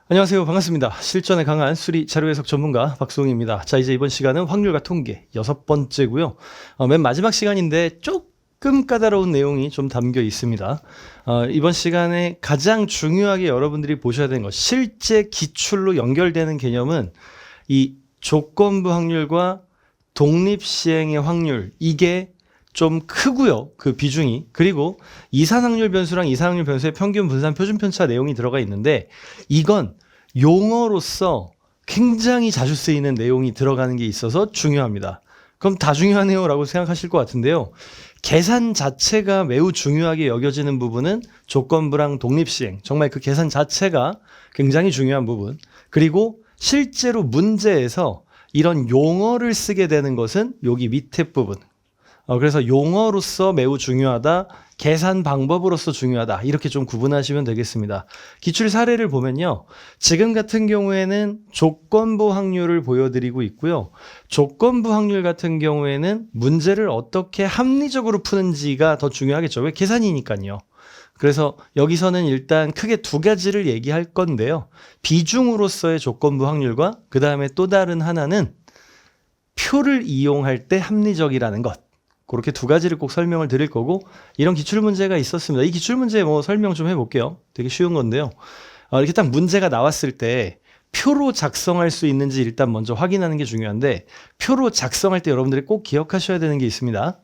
안녕하세요. 반갑습니다. 실전에 강한 수리 자료 해석 전문가 박수홍입니다. 자, 이제 이번 시간은 확률과 통계 6번째고요. 맨 마지막 시간인데 조금 까다로운 내용이 좀 담겨 있습니다. 이번 시간에 가장 중요하게 여러분들이 보셔야 되는 것, 실제 기출로 연결되는 개념은 이 조건부 확률과 독립시행의 확률, 이게 좀 크고요. 그 비중이. 그리고 이산확률 변수랑 이산확률 변수의 평균 분산 표준 편차 내용이 들어가 있는데 이건 용어로서 굉장히 자주 쓰이는 내용이 들어가는 게 있어서 중요합니다. 그럼 다 중요하네요 라고 생각하실 것 같은데요. 계산 자체가 매우 중요하게 여겨지는 부분은 조건부랑 독립시행. 정말 그 계산 자체가 굉장히 중요한 부분. 그리고 실제로 문제에서 이런 용어를 쓰게 되는 것은 여기 밑에 부분. 그래서 용어로서 매우 중요하다, 계산 방법으로서 중요하다, 이렇게 좀 구분하시면 되겠습니다. 기출 사례를 보면요. 지금 같은 경우에는 조건부 확률을 보여드리고 있고요. 조건부 확률 같은 경우에는 문제를 어떻게 합리적으로 푸는지가 더 중요하겠죠. 왜? 계산이니까요. 그래서 여기서는 일단 크게 두 가지를 얘기할 건데요. 비중으로서의 조건부 확률과 그 다음에 또 다른 하나는 표를 이용할 때 합리적이라는 것. 그렇게 두 가지를 꼭 설명을 드릴 거고, 이런 기출문제가 있었습니다. 이 기출문제 설명 좀 해볼게요. 되게 쉬운 건데요. 이렇게 딱 문제가 나왔을 때 표로 작성할 수 있는지 일단 먼저 확인하는 게 중요한데, 표로 작성할 때 여러분들이 꼭 기억하셔야 되는 게 있습니다.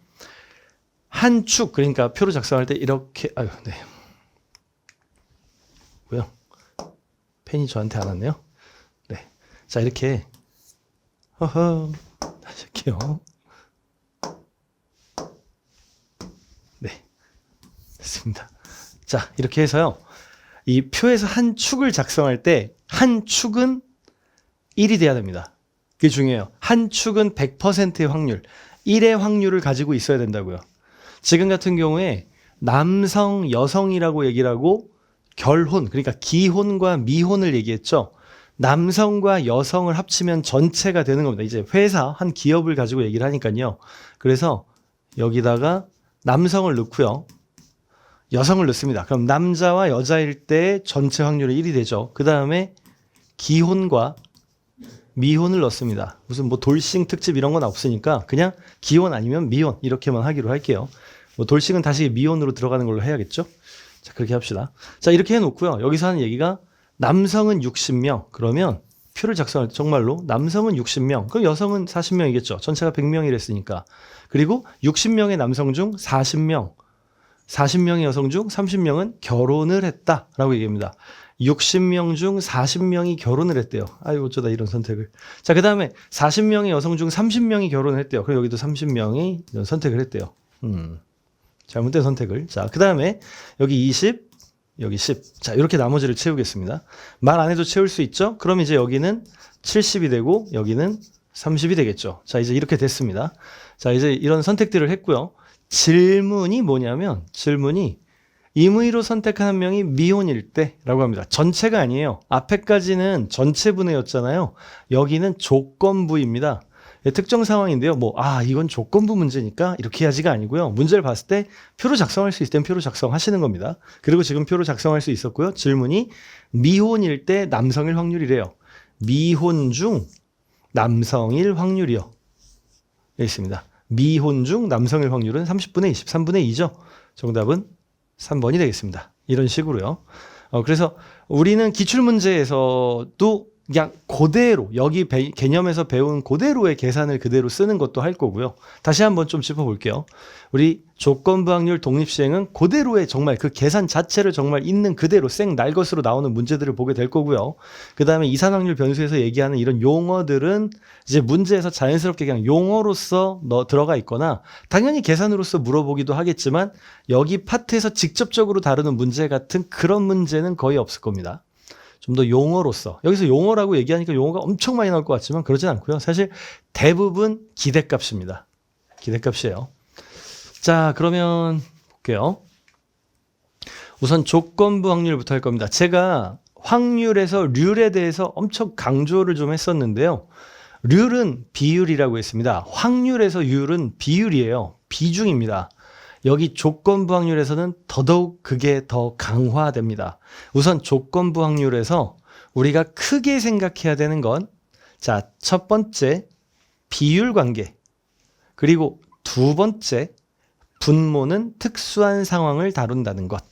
한 축, 그러니까 표로 작성할 때 이렇게, 네. 뭐요? 펜이 저한테 안 왔네요. 네. 자, 이렇게, 다시 할게요. 됐습니다. 자, 이렇게 해서요. 이 표에서 한 축을 작성할 때 한 축은 1이 돼야 됩니다. 그게 중요해요. 한 축은 100%의 확률, 1의 확률을 가지고 있어야 된다고요. 지금 같은 경우에 남성, 여성이라고 얘기를 하고 결혼, 그러니까 기혼과 미혼을 얘기했죠. 남성과 여성을 합치면 전체가 되는 겁니다. 이제 회사, 한 기업을 가지고 얘기를 하니까요. 그래서 여기다가 남성을 넣고요. 여성을 넣습니다. 그럼 남자와 여자일 때 전체 확률이 1이 되죠. 그 다음에 기혼과 미혼을 넣습니다. 무슨 돌싱 특집 이런 건 없으니까 그냥 기혼 아니면 미혼 이렇게만 하기로 할게요. 돌싱은 다시 미혼으로 들어가는 걸로 해야겠죠. 자, 그렇게 합시다. 자, 이렇게 해놓고요. 여기서 하는 얘기가 남성은 60명. 그러면 표를 작성할 때 정말로 남성은 60명. 그럼 여성은 40명이겠죠. 전체가 100명이랬으니까. 그리고 60명의 남성 중 40명의 여성 중 30명은 결혼을 했다라고 얘기합니다. 60명 중 40명이 결혼을 했대요. 아유, 어쩌다 이런 선택을. 자, 그 다음에 40명의 여성 중 30명이 결혼을 했대요. 그리고 여기도 30명이 이런 선택을 했대요. 잘못된 선택을. 자, 그 다음에 여기 20, 여기 10. 자, 이렇게 나머지를 채우겠습니다. 말 안 해도 채울 수 있죠? 그럼 이제 여기는 70이 되고 여기는 30이 되겠죠. 자, 이제 이렇게 됐습니다. 자, 이제 이런 선택들을 했고요. 질문이 뭐냐면, 질문이 임의로 선택한 한 명이 미혼일 때라고 합니다. 전체가 아니에요. 앞에까지는 전체분해였잖아요. 여기는 조건부입니다. 특정 상황인데요. 이건 조건부 문제니까 이렇게 해야지가 아니고요. 문제를 봤을 때 표로 작성할 수 있을 땐 표로 작성하시는 겁니다. 그리고 지금 표로 작성할 수 있었고요. 질문이 미혼일 때 남성일 확률이래요. 미혼 중 남성일 확률이요. 여기 있습니다. 미혼 중 남성일 확률은 30분의 20, 3분의 2죠. 정답은 3번이 되겠습니다. 이런 식으로요. 그래서 우리는 기출문제에서도 그냥 그대로 여기 개념에서 배운 그대로의 계산을 그대로 쓰는 것도 할 거고요. 다시 한번 좀 짚어볼게요. 우리 조건부 확률 독립시행은 그대로의 정말 그 계산 자체를 정말 있는 그대로 생 날것으로 나오는 문제들을 보게 될 거고요. 그 다음에 이산확률 변수에서 얘기하는 이런 용어들은 이제 문제에서 자연스럽게 그냥 용어로서 들어가 있거나 당연히 계산으로서 물어보기도 하겠지만 여기 파트에서 직접적으로 다루는 문제 같은 그런 문제는 거의 없을 겁니다. 좀 더 용어로서, 여기서 용어라고 얘기하니까 용어가 엄청 많이 나올 것 같지만 그러진 않고요. 사실 대부분 기대값입니다. 기대값이에요. 자, 그러면 볼게요. 우선 조건부 확률부터 할 겁니다. 제가 확률에서 률에 대해서 엄청 강조를 좀 했었는데요. 률은 비율이라고 했습니다. 확률에서 율은 비율이에요. 비중입니다. 여기 조건부 확률에서는 더더욱 그게 더 강화됩니다. 우선 조건부 확률에서 우리가 크게 생각해야 되는 건, 자, 첫 번째, 비율 관계. 그리고 두 번째, 분모는 특수한 상황을 다룬다는 것.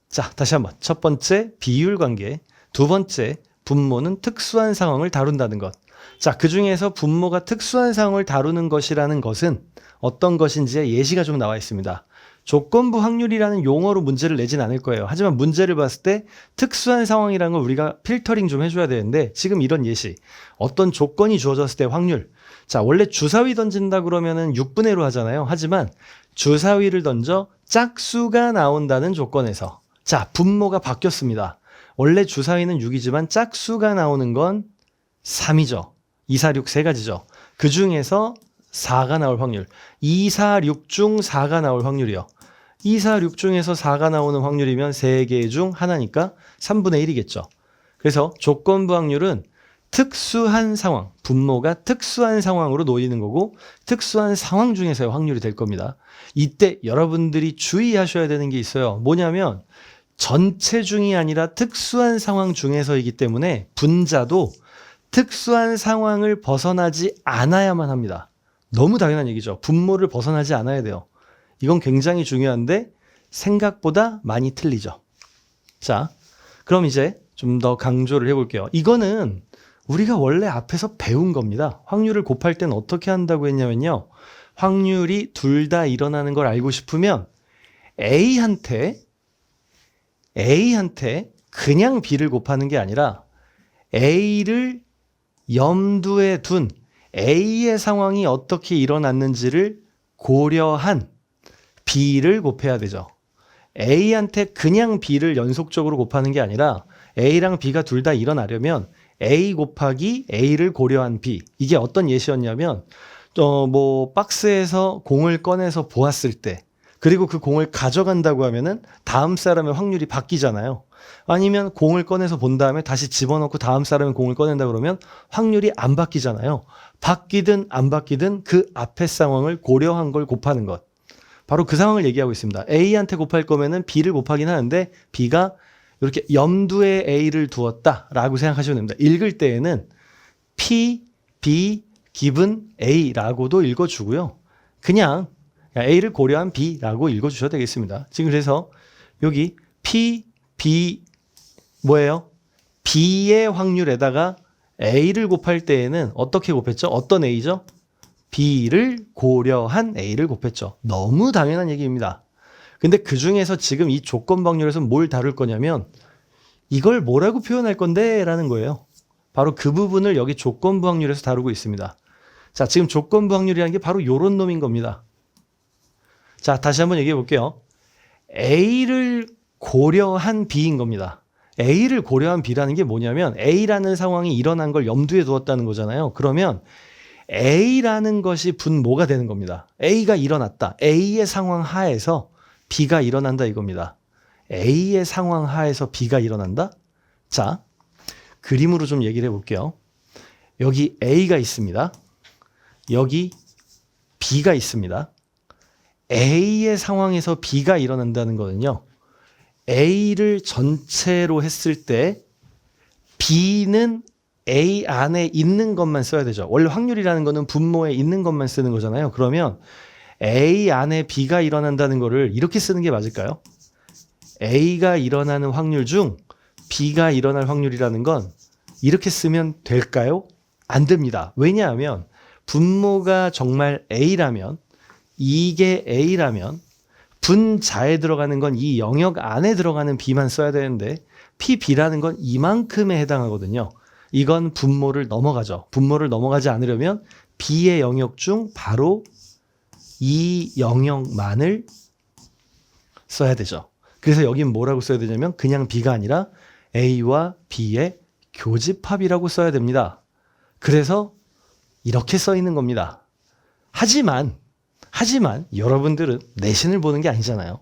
자, 다시 한번. 첫 번째, 비율 관계. 두 번째, 분모는 특수한 상황을 다룬다는 것. 자, 그 중에서 분모가 특수한 상황을 다루는 것이라는 것은 어떤 것인지의 예시가 좀 나와 있습니다. 조건부 확률이라는 용어로 문제를 내진 않을 거예요. 하지만 문제를 봤을 때 특수한 상황이라는 걸 우리가 필터링 좀 해줘야 되는데, 지금 이런 예시. 어떤 조건이 주어졌을 때 확률. 자, 원래 주사위 던진다 그러면은 6분의 1로 하잖아요. 하지만 주사위를 던져 짝수가 나온다는 조건에서, 자, 분모가 바뀌었습니다. 원래 주사위는 6이지만 짝수가 나오는 건 3이죠. 2, 4, 6 세 가지죠. 그 중에서 4가 나올 확률. 2, 4, 6 중 4가 나올 확률이요. 2, 4, 6 중에서 4가 나오는 확률이면 3개 중 하나니까 3분의 1이겠죠. 그래서 조건부 확률은 특수한 상황, 분모가 특수한 상황으로 놓이는 거고, 특수한 상황 중에서의 확률이 될 겁니다. 이때 여러분들이 주의하셔야 되는 게 있어요. 뭐냐면 전체 중이 아니라 특수한 상황 중에서이기 때문에 분자도 특수한 상황을 벗어나지 않아야만 합니다. 너무 당연한 얘기죠. 분모를 벗어나지 않아야 돼요. 이건 굉장히 중요한데 생각보다 많이 틀리죠. 자, 그럼 이제 좀 더 강조를 해볼게요. 이거는 우리가 원래 앞에서 배운 겁니다. 확률을 곱할 때는 어떻게 한다고 했냐면요. 확률이 둘 다 일어나는 걸 알고 싶으면 A한테 그냥 B를 곱하는 게 아니라 A를 염두에 둔 A의 상황이 어떻게 일어났는지를 고려한 B를 곱해야 되죠. A한테 그냥 B를 연속적으로 곱하는 게 아니라 A랑 B가 둘 다 일어나려면 A 곱하기 A를 고려한 B. 이게 어떤 예시였냐면 박스에서 공을 꺼내서 보았을 때, 그리고 그 공을 가져간다고 하면은 다음 사람의 확률이 바뀌잖아요. 아니면 공을 꺼내서 본 다음에 다시 집어넣고 다음 사람이 공을 꺼낸다 그러면 확률이 안 바뀌잖아요. 바뀌든 안 바뀌든 그 앞의 상황을 고려한 걸 곱하는 것. 바로 그 상황을 얘기하고 있습니다. A한테 곱할 거면은 B를 곱하긴 하는데 B가 이렇게 염두에 A를 두었다라고 생각하시면 됩니다. 읽을 때에는 P, B, 기분 A라고도 읽어주고요. 그냥 A를 고려한 B라고 읽어주셔도 되겠습니다. 지금 그래서 여기 P, B 뭐예요? B의 확률에다가 A를 곱할 때에는 어떻게 곱했죠? 어떤 A죠? B를 고려한 A를 곱했죠. 너무 당연한 얘기입니다. 근데 그 중에서 지금 이 조건부 확률에서 뭘 다룰 거냐면 이걸 뭐라고 표현할 건데? 라는 거예요. 바로 그 부분을 여기 조건부 확률에서 다루고 있습니다. 자, 지금 조건부 확률이라는 게 바로 요런 놈인 겁니다. 자, 다시 한번 얘기해 볼게요. A를 고려한 B인 겁니다. A를 고려한 B라는 게 뭐냐면 A라는 상황이 일어난 걸 염두에 두었다는 거잖아요. 그러면 A라는 것이 분모가 되는 겁니다. A가 일어났다. A의 상황 하에서 B가 일어난다 이겁니다. A의 상황 하에서 B가 일어난다? 자, 그림으로 좀 얘기를 해볼게요. 여기 A가 있습니다. 여기 B가 있습니다. A의 상황에서 B가 일어난다는 거는요. A를 전체로 했을 때 B는 A 안에 있는 것만 써야 되죠. 원래 확률이라는 거는 분모에 있는 것만 쓰는 거잖아요. 그러면 A 안에 B가 일어난다는 거를 이렇게 쓰는 게 맞을까요? A가 일어나는 확률 중 B가 일어날 확률이라는 건 이렇게 쓰면 될까요? 안 됩니다. 왜냐하면 분모가 정말 A라면, 이게 A라면 분자에 들어가는 건 이 영역 안에 들어가는 B만 써야 되는데 PB라는 건 이만큼에 해당하거든요. 이건 분모를 넘어가죠. 분모를 넘어가지 않으려면 B의 영역 중 바로 이 영역만을 써야 되죠. 그래서 여긴 뭐라고 써야 되냐면 그냥 B가 아니라 A와 B의 교집합이라고 써야 됩니다. 그래서 이렇게 써 있는 겁니다. 하지만 여러분들은 내신을 보는 게 아니잖아요.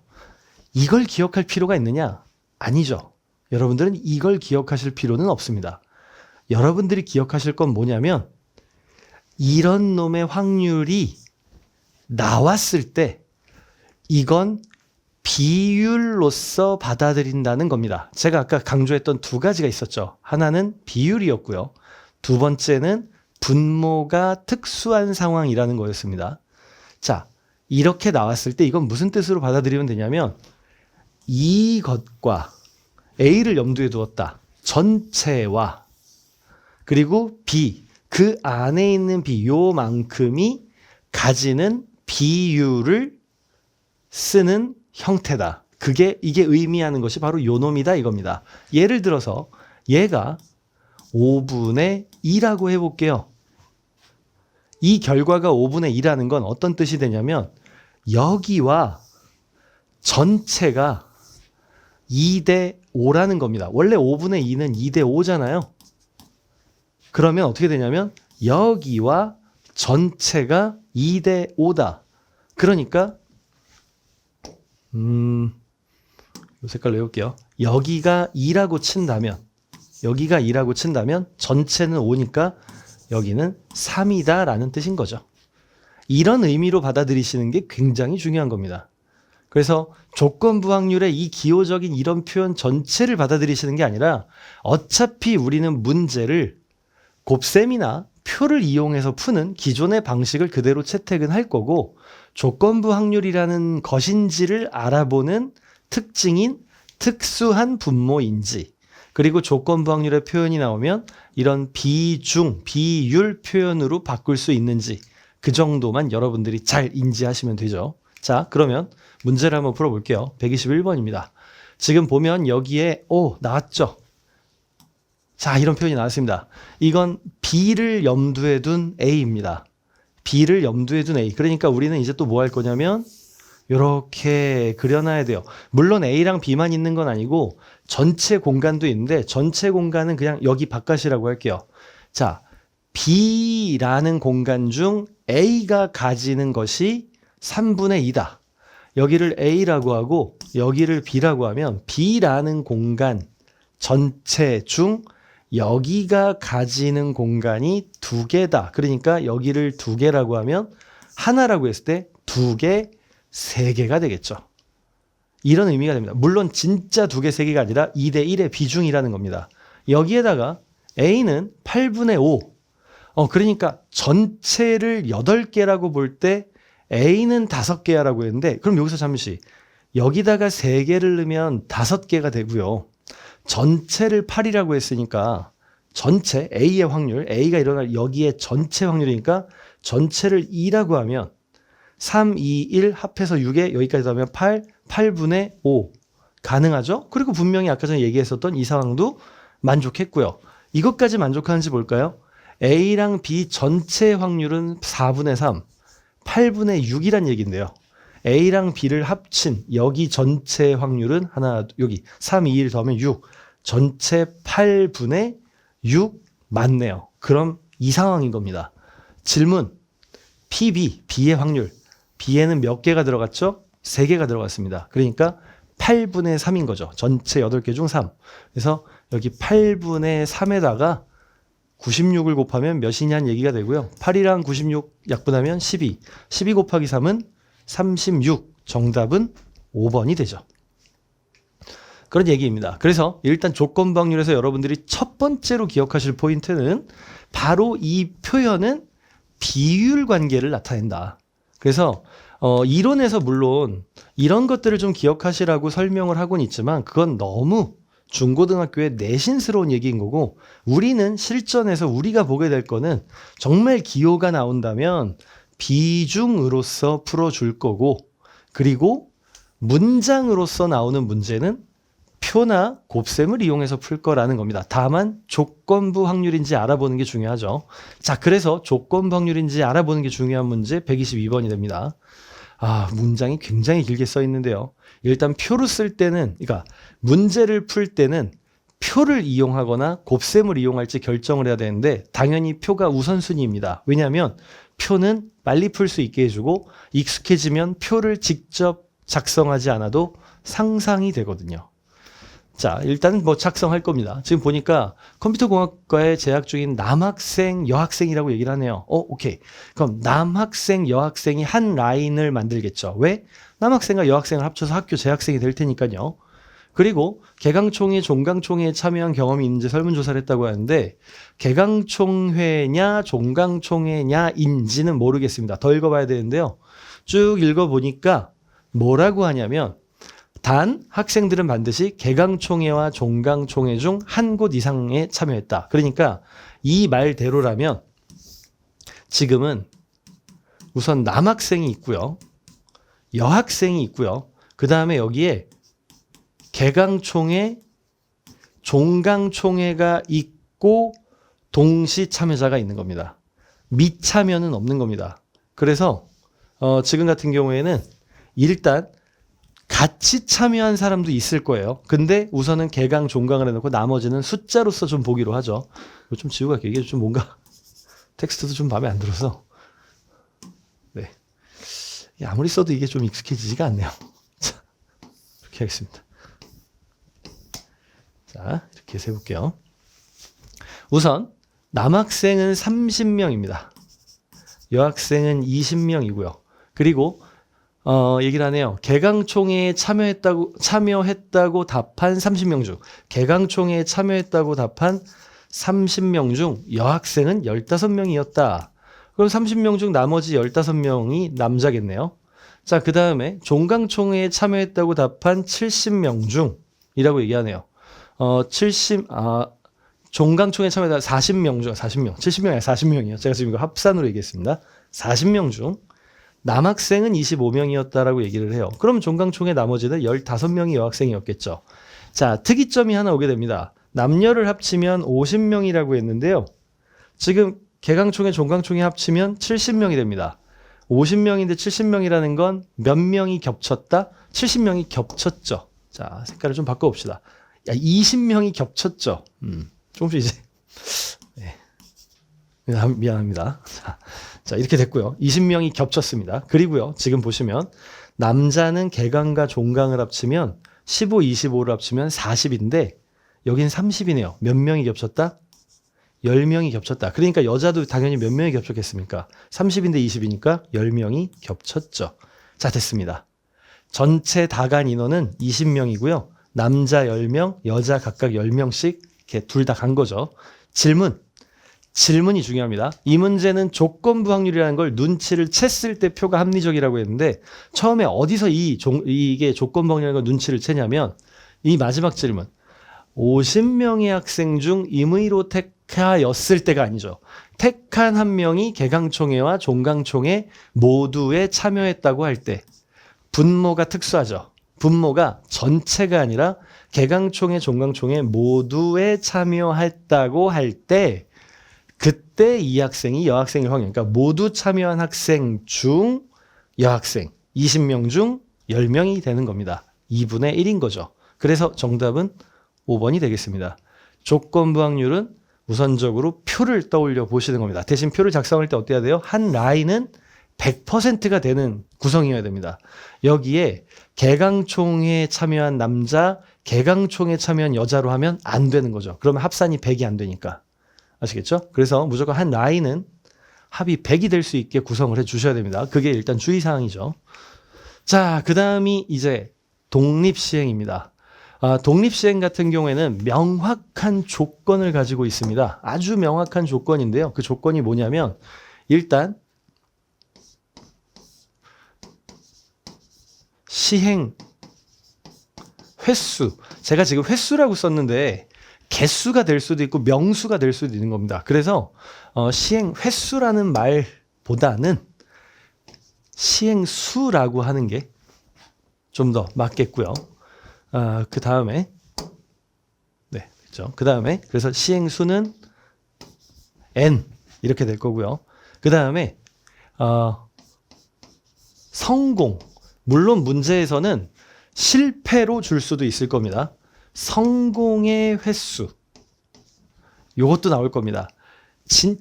이걸 기억할 필요가 있느냐? 아니죠. 여러분들은 이걸 기억하실 필요는 없습니다. 여러분들이 기억하실 건 뭐냐면 이런 놈의 확률이 나왔을 때 이건 비율로서 받아들인다는 겁니다. 제가 아까 강조했던 두 가지가 있었죠. 하나는 비율이었고요. 두 번째는 분모가 특수한 상황이라는 거였습니다. 자, 이렇게 나왔을 때 이건 무슨 뜻으로 받아들이면 되냐면 이것과 A를 염두에 두었다. 전체와 그리고 B, 그 안에 있는 B, 요만큼이 가지는 비율을 쓰는 형태다. 이게 의미하는 것이 바로 요놈이다 이겁니다. 예를 들어서 얘가 5분의 2라고 해볼게요. 이 결과가 5분의 2라는 건 어떤 뜻이 되냐면 여기와 전체가 2대 5라는 겁니다. 원래 5분의 2는 2대 5잖아요. 그러면 어떻게 되냐면 여기와 전체가 2대 5다. 그러니까 이 색깔로 해볼게요. 여기가 2라고 친다면 전체는 5니까 여기는 3이다 라는 뜻인 거죠. 이런 의미로 받아들이시는 게 굉장히 중요한 겁니다. 그래서 조건부 확률의 이 기호적인 이런 표현 전체를 받아들이시는 게 아니라 어차피 우리는 문제를 곱셈이나 표를 이용해서 푸는 기존의 방식을 그대로 채택은 할 거고 조건부 확률이라는 것인지를 알아보는 특징인 특수한 분모인지 그리고 조건부 확률의 표현이 나오면 이런 비중, 비율 표현으로 바꿀 수 있는지 그 정도만 여러분들이 잘 인지하시면 되죠. 자, 그러면 문제를 한번 풀어볼게요. 121번입니다. 지금 보면 여기에 나왔죠. 자, 이런 표현이 나왔습니다. 이건 B를 염두에 둔 A입니다. B를 염두에 둔 A. 그러니까 우리는 이제 또 뭐 할 거냐면 이렇게 그려놔야 돼요. 물론 A랑 B만 있는 건 아니고 전체 공간도 있는데 전체 공간은 그냥 여기 바깥이라고 할게요. 자, B라는 공간 중 A가 가지는 것이 3분의 2다. 여기를 A라고 하고 여기를 B라고 하면 B라는 공간 전체 중 여기가 가지는 공간이 2개다. 그러니까 여기를 2개라고 하면 하나라고 했을 때 2개, 3개가 되겠죠. 이런 의미가 됩니다. 물론 진짜 2개, 3개가 아니라 2대 1의 비중이라는 겁니다. 여기에다가 A는 8분의 5. 그러니까 전체를 8개라고 볼 때 A는 5개야라고 했는데 그럼 여기서 잠시 여기다가 3개를 넣으면 5개가 되고요. 전체를 8이라고 했으니까 전체 A의 확률, A가 일어날 여기에 전체 확률이니까 전체를 2라고 하면 3, 2, 1 합해서 6에 여기까지 더하면 8, 8분의 5 가능하죠? 그리고 분명히 아까 전에 얘기했었던 이 상황도 만족했고요. 이것까지 만족하는지 볼까요? A랑 B 전체 확률은 4분의 3, 8분의 6이란 얘기인데요. A랑 B를 합친 여기 전체 확률은 여기 3, 2, 1 더하면 6. 전체 8분의 6 맞네요. 그럼 이 상황인 겁니다. 질문. PB, B의 확률. B에는 몇 개가 들어갔죠? 3개가 들어갔습니다. 그러니까 8분의 3인 거죠. 전체 8개 중 3. 그래서 여기 8분의 3에다가 96을 곱하면 몇이냐는 얘기가 되고요. 8이랑 96 약분하면 12. 12 곱하기 3은 36. 정답은 5번이 되죠. 그런 얘기입니다. 그래서 일단 조건부 확률에서 여러분들이 첫 번째로 기억하실 포인트는 바로 이 표현은 비율 관계를 나타낸다. 그래서 이론에서 물론 이런 것들을 좀 기억하시라고 설명을 하고는 있지만 그건 너무 중고등학교의 내신스러운 얘기인 거고 우리는 실전에서 우리가 보게 될 거는 정말 기호가 나온다면 비중으로서 풀어줄 거고 그리고 문장으로서 나오는 문제는 표나 곱셈을 이용해서 풀 거라는 겁니다. 다만 조건부 확률인지 알아보는 게 중요하죠. 자, 그래서 조건부 확률인지 알아보는 게 중요한 문제 122번이 됩니다. 문장이 굉장히 길게 써 있는데요. 일단 표로 쓸 때는, 그러니까 문제를 풀 때는 표를 이용하거나 곱셈을 이용할지 결정을 해야 되는데 당연히 표가 우선순위입니다. 왜냐하면 표는 빨리 풀 수 있게 해주고 익숙해지면 표를 직접 작성하지 않아도 상상이 되거든요. 자, 일단 작성할 겁니다. 지금 보니까 컴퓨터공학과에 재학 중인 남학생, 여학생이라고 얘기를 하네요. 오케이. 그럼 남학생, 여학생이 한 라인을 만들겠죠. 왜? 남학생과 여학생을 합쳐서 학교 재학생이 될 테니까요. 그리고 개강총회, 종강총회에 참여한 경험이 있는지 설문조사를 했다고 하는데 개강총회냐 종강총회냐인지는 모르겠습니다. 더 읽어봐야 되는데요. 쭉 읽어보니까 뭐라고 하냐면 단 학생들은 반드시 개강총회와 종강총회 중 한 곳 이상에 참여했다. 그러니까 이 말대로라면 지금은 우선 남학생이 있고요. 여학생이 있고요. 그 다음에 여기에 개강총회, 종강총회가 있고 동시 참여자가 있는 겁니다. 미참여는 없는 겁니다. 그래서 지금 같은 경우에는 일단 같이 참여한 사람도 있을 거예요. 근데 우선은 개강, 종강을 해놓고 나머지는 숫자로서 좀 보기로 하죠. 이거 좀 지우고 갈게요. 이게 좀 뭔가 텍스트도 좀 마음에 안 들어서. 네. 아무리 써도 이게 좀 익숙해지지가 않네요. 자, 이렇게 하겠습니다. 자, 이렇게 해서 해볼게요. 우선 남학생은 30명입니다. 여학생은 20명이고요. 그리고 얘기를 하네요. 개강총회에 참여했다고 답한 30명 중 개강총회에 참여했다고 답한 30명 중 여학생은 15명이었다. 그럼 30명 중 나머지 15명이 남자겠네요. 자, 그 다음에 종강총회에 참여했다고 답한 70명 중이라고 얘기하네요. 종강총회에 참여했다 40명 중, 70명이 아니라 40명이요. 제가 지금 이거 합산으로 얘기했습니다. 40명 중 남학생은 25명이었다라고 얘기를 해요. 그럼 종강총회 나머지는 15명이 여학생이었겠죠. 자, 특이점이 하나 오게 됩니다. 남녀를 합치면 50명이라고 했는데요. 지금 개강총회, 종강총회 합치면 70명이 됩니다. 50명인데 70명이라는 건 몇 명이 겹쳤다? 70명이 겹쳤죠. 자, 색깔을 좀 바꿔봅시다. 야, 20명이 겹쳤죠. 조금씩 이제 네. 미안합니다. 자, 이렇게 됐고요. 20명이 겹쳤습니다. 그리고요, 지금 보시면 남자는 개강과 종강을 합치면 15, 25를 합치면 40인데 여긴 30이네요. 몇 명이 겹쳤다? 10명이 겹쳤다. 그러니까 여자도 당연히 몇 명이 겹쳤겠습니까? 30인데 20이니까 10명이 겹쳤죠. 자, 됐습니다. 전체 다간 인원은 20명이고요. 남자 10명, 여자 각각 10명씩 이렇게 둘 다 간 거죠. 질문이 중요합니다. 이 문제는 조건부 확률이라는 걸 눈치를 챘을 때 표가 합리적이라고 했는데 처음에 어디서 이게 조건부 확률이라는 걸 눈치를 채냐면 이 마지막 질문 50명의 학생 중 임의로 택하였을 때가 아니죠. 택한 한 명이 개강총회와 종강총회 모두에 참여했다고 할 때 분모가 특수하죠. 분모가 전체가 아니라 개강총회, 종강총회 모두에 참여했다고 할 때 그때 이 학생이 여학생일 확률, 그러니까 모두 참여한 학생 중 여학생 20명 중 10명이 되는 겁니다. 2분의 1인 거죠. 그래서 정답은 5번이 되겠습니다. 조건부 확률은 우선적으로 표를 떠올려 보시는 겁니다. 대신 표를 작성할 때 어때야 돼요? 한 라인은 100%가 되는 구성이어야 됩니다. 여기에 개강총회에 참여한 남자, 개강총회에 참여한 여자로 하면 안 되는 거죠. 그러면 합산이 100이 안 되니까. 아시겠죠? 그래서 무조건 한 라인은 합이 100이 될 수 있게 구성을 해 주셔야 됩니다. 그게 일단 주의사항이죠. 자, 그 다음이 이제 독립시행입니다. 독립시행 같은 경우에는 명확한 조건을 가지고 있습니다. 아주 명확한 조건인데요. 그 조건이 뭐냐면 일단 시행 횟수, 제가 지금 횟수라고 썼는데 개수가 될 수도 있고 명수가 될 수도 있는 겁니다. 그래서 시행 횟수라는 말보다는 시행수라고 하는 게 좀 더 맞겠고요. 그 다음에 네, 그렇죠. 그 다음에 그래서 시행수는 n 이렇게 될 거고요. 그 다음에 성공, 물론 문제에서는 실패로 줄 수도 있을 겁니다. 성공의 횟수, 이것도 나올 겁니다.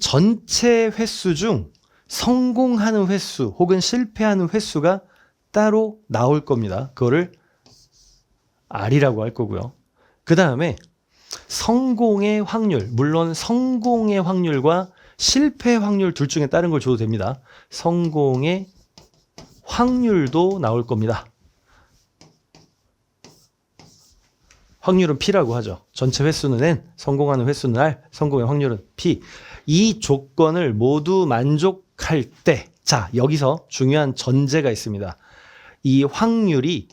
전체 횟수 중 성공하는 횟수 혹은 실패하는 횟수가 따로 나올 겁니다. 그거를 R이라고 할 거고요. 그 다음에 성공의 확률, 물론 성공의 확률과 실패 확률 둘 중에 다른 걸 줘도 됩니다. 성공의 확률도 나올 겁니다. 확률은 P라고 하죠. 전체 횟수는 N, 성공하는 횟수는 R, 성공의 확률은 P. 이 조건을 모두 만족할 때, 자, 여기서 중요한 전제가 있습니다. 이 확률이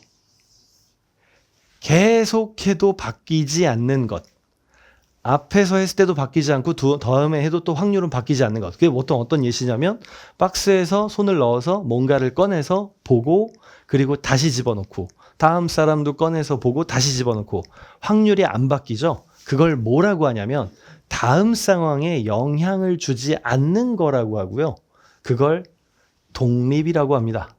계속해도 바뀌지 않는 것. 앞에서 했을 때도 바뀌지 않고 다음에 해도 또 확률은 바뀌지 않는 것. 그게 보통 어떤 예시냐면 박스에서 손을 넣어서 뭔가를 꺼내서 보고 그리고 다시 집어넣고 다음 사람도 꺼내서 보고 다시 집어넣고 확률이 안 바뀌죠. 그걸 뭐라고 하냐면 다음 상황에 영향을 주지 않는 거라고 하고요. 그걸 독립이라고 합니다.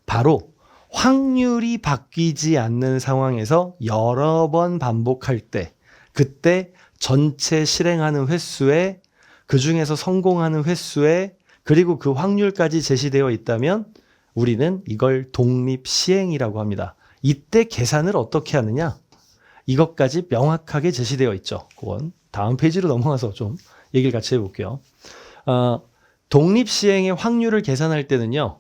바로 확률이 바뀌지 않는 상황에서 여러 번 반복할 때 그때 전체 실행하는 횟수에 그중에서 성공하는 횟수에 그리고 그 확률까지 제시되어 있다면 우리는 이걸 독립시행이라고 합니다. 이때 계산을 어떻게 하느냐? 이것까지 명확하게 제시되어 있죠. 그건 다음 페이지로 넘어가서 좀 얘기를 같이 해볼게요. 독립시행의 확률을 계산할 때는요.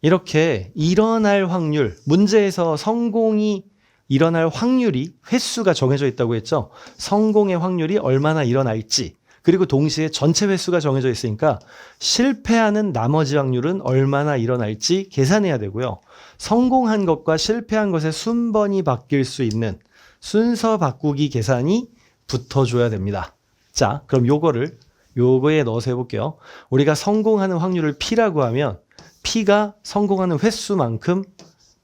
이렇게 일어날 확률, 문제에서 성공이 일어날 확률이 횟수가 정해져 있다고 했죠. 성공의 확률이 얼마나 일어날지 그리고 동시에 전체 횟수가 정해져 있으니까 실패하는 나머지 확률은 얼마나 일어날지 계산해야 되고요. 성공한 것과 실패한 것의 순번이 바뀔 수 있는 순서 바꾸기 계산이 붙어줘야 됩니다. 자, 그럼 요거에 넣어서 해볼게요. 우리가 성공하는 확률을 P라고 하면 P가 성공하는 횟수만큼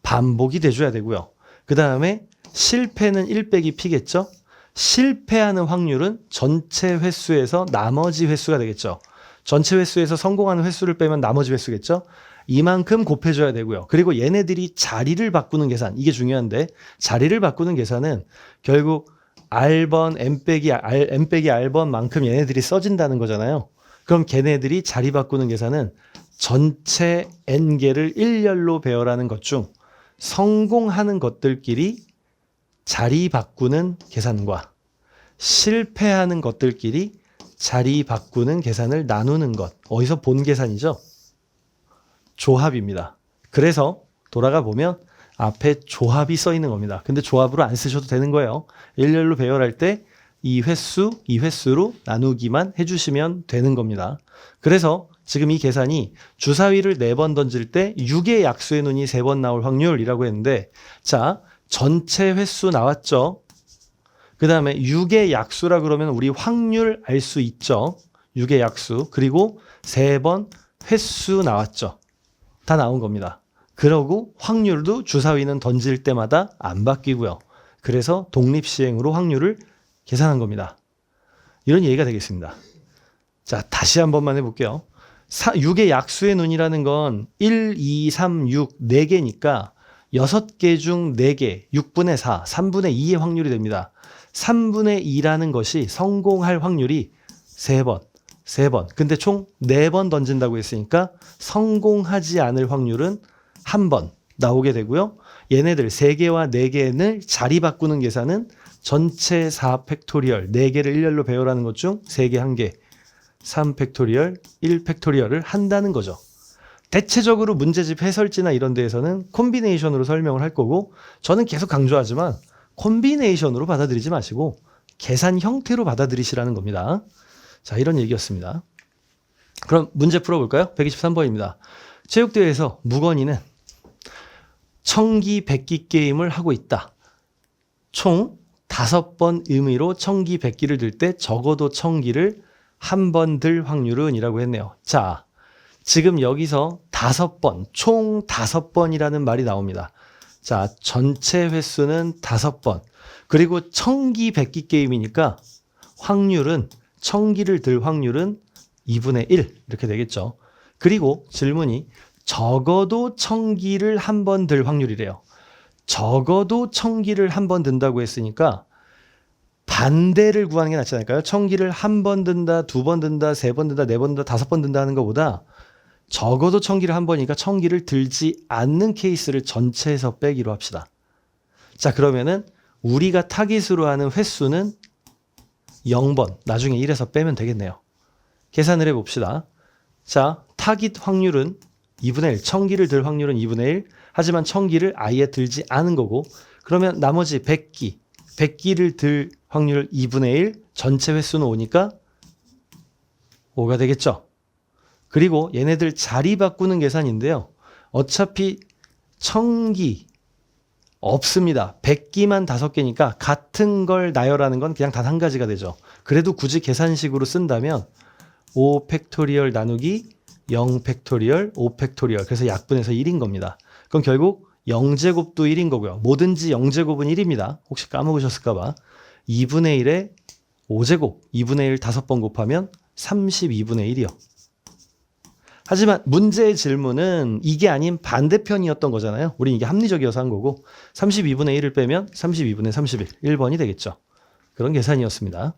반복이 돼줘야 되고요. 그 다음에 실패는 1 빼기 P겠죠? 실패하는 확률은 전체 횟수에서 나머지 횟수가 되겠죠. 전체 횟수에서 성공하는 횟수를 빼면 나머지 횟수겠죠? 이만큼 곱해줘야 되고요. 그리고 얘네들이 자리를 바꾸는 계산, 이게 중요한데 자리를 바꾸는 계산은 결국 R번, M 빼기 R번만큼 얘네들이 써진다는 거잖아요. 그럼 걔네들이 자리 바꾸는 계산은 전체 N개를 일렬로 배열하는 것 중 성공하는 것들끼리 자리 바꾸는 계산과 실패하는 것들끼리 자리 바꾸는 계산을 나누는 것. 어디서 본 계산이죠? 조합입니다. 그래서 돌아가 보면 앞에 조합이 써 있는 겁니다. 근데 조합으로 안 쓰셔도 되는 거예요. 일렬로 배열할 때 이 횟수로 나누기만 해주시면 되는 겁니다. 그래서 지금 이 계산이 주사위를 4번 던질 때 6의 약수의 눈이 3번 나올 확률이라고 했는데 자, 전체 횟수 나왔죠? 그 다음에 6의 약수라 그러면 우리 확률 알 수 있죠? 6의 약수. 그리고 3번 횟수 나왔죠? 다 나온 겁니다. 그러고 확률도 주사위는 던질 때마다 안 바뀌고요. 그래서 독립시행으로 확률을 계산한 겁니다. 이런 얘기가 되겠습니다. 자, 다시 한 번만 해볼게요. 6의 약수의 눈이라는 건 1, 2, 3, 6, 4개니까 6개 중 4개, 6분의 4, 3분의 2의 확률이 됩니다. 3분의 2라는 것이 성공할 확률이 3번. 근데 총 4번 던진다고 했으니까 성공하지 않을 확률은 1번 나오게 되고요. 얘네들 3개와 4개를 자리 바꾸는 계산은 전체 4팩토리얼, 4개를 일렬로 배열하는 것 중 3개 1개, 3팩토리얼, 1팩토리얼을 한다는 거죠. 대체적으로 문제집 해설지나 이런 데에서는 콤비네이션으로 설명을 할 거고 저는 계속 강조하지만 콤비네이션으로 받아들이지 마시고 계산 형태로 받아들이시라는 겁니다. 자, 이런 얘기였습니다. 그럼 문제 풀어볼까요? 123번입니다. 체육대회에서 무건이는 청기 백기 게임을 하고 있다. 총 5번 의미로 청기 백기를 들 때 적어도 청기를 한 번 들 확률은 이라고 했네요. 자, 지금 여기서 5번, 총 5번이라는 말이 나옵니다. 자, 전체 횟수는 5번. 그리고 청기 백기 게임이니까 확률은 청기를 들 확률은 2분의 1 이렇게 되겠죠. 그리고 질문이 적어도 청기를 한 번 들 확률이래요. 적어도 청기를 한 번 든다고 했으니까 반대를 구하는 게 낫지 않을까요? 청기를 한 번 든다, 2번 든다, 3번 든다, 4번 든다, 5번 든다 하는 것보다 적어도 청기를 한 번이니까 청기를 들지 않는 케이스를 전체에서 빼기로 합시다. 자, 그러면은 우리가 타깃으로 하는 횟수는 0번, 나중에 1에서 빼면 되겠네요. 계산을 해봅시다. 자, 타깃 확률은 2분의 1, 청기를 들 확률은 2분의 1, 하지만 청기를 아예 들지 않은 거고 그러면 나머지 100기를 들 확률 2분의 1, 전체 횟수는 5니까 5가 되겠죠. 그리고 얘네들 자리 바꾸는 계산인데요. 어차피 1000기 없습니다. 100기만 5개니까 같은 걸 나열하는 건 그냥 단 한 가지가 되죠. 그래도 굳이 계산식으로 쓴다면 5 팩토리얼 나누기 0 팩토리얼 5 팩토리얼 그래서 약분해서 1인 겁니다. 그럼 결국 0제곱도 1인 거고요. 뭐든지 0제곱은 1입니다. 혹시 까먹으셨을까 봐. 2분의 1에 5제곱 2분의 1 5번 곱하면 32분의 1이요. 하지만 문제의 질문은 이게 아닌 반대편이었던 거잖아요. 우린 이게 합리적이어서 한 거고 32분의 1을 빼면 32분의 31, 1번이 되겠죠. 그런 계산이었습니다.